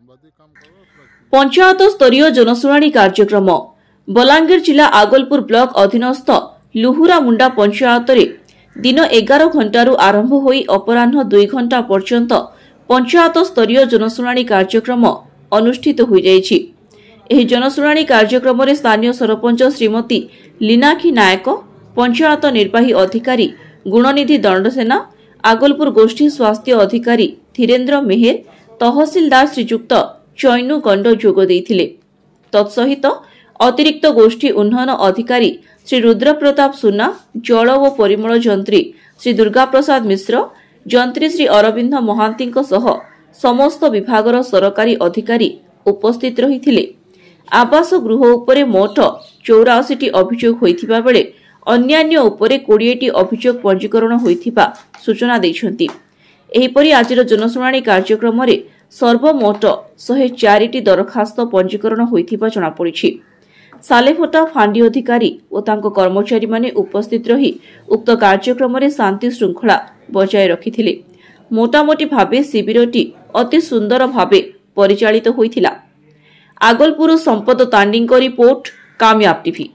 पंचायत स्तरीय जनशुणाणी कार्यक्रम बलांगीर जिला आगलपुर ब्लॉक अधीनस्थ लुहुरा मुंडा पंचायत दिन 11 घंटारू आरंभ होई अपराह्न 2 घंटा पर्यंत पंचायत स्तरीय जनशुणाणी कार्यक्रम अनुष्ठित हो जाइछि। एही जनशुणाणी कार्यक्रम रे स्थानीय सरपंच श्रीमती लीनाक्षी नायक, पंचायत निर्वाही अधिकारी गुणनिधि दंडसेना, आगलपुर गोष्ठी स्वास्थ्य अधिकारी धीरेन्द्र मेहेर, तहसीलदार श्रीजुक्त चैनु गंड जोग देइथिले। तत्सहित अतिरिक्त गोष्ठी उन्नयन अधिकारी श्री रुद्रप्रताप सुना, जल व परिमल जंत्री श्री दुर्गा प्रसाद मिश्र, जंत्री श्री अरविंद महांतीଙ୍କ सह समस्त विभागर सरकारी अधिकारी उपस्थित रहिथिले। आवास गृह उपरे मोट 84टी अभियोग होइथिबा बेले अन्यान्य उपरे 20टी अभियोग पंजीकरण होइथिबा सूचना दैछन्ति। एहिपरि आजिर जनशुणाणी कार्यक्रम रे सर्वमोट 104टी दरखास्त पंजीकरण होइथिबा जणा पड़िछि। सालेफटा फांडी अधिकारी और तांको कर्मचारी माने उपस्थित रही उक्त कार्यक्रम रे शांति श्रृंखला बजाय रखिथिले। मोटामोटी भावे शिविरटी अति सुंदर भावे परिचालित होइथिला। आगलपुर संपद तांडीଙ୍କ रिपोर्ट कामयाब टीवी।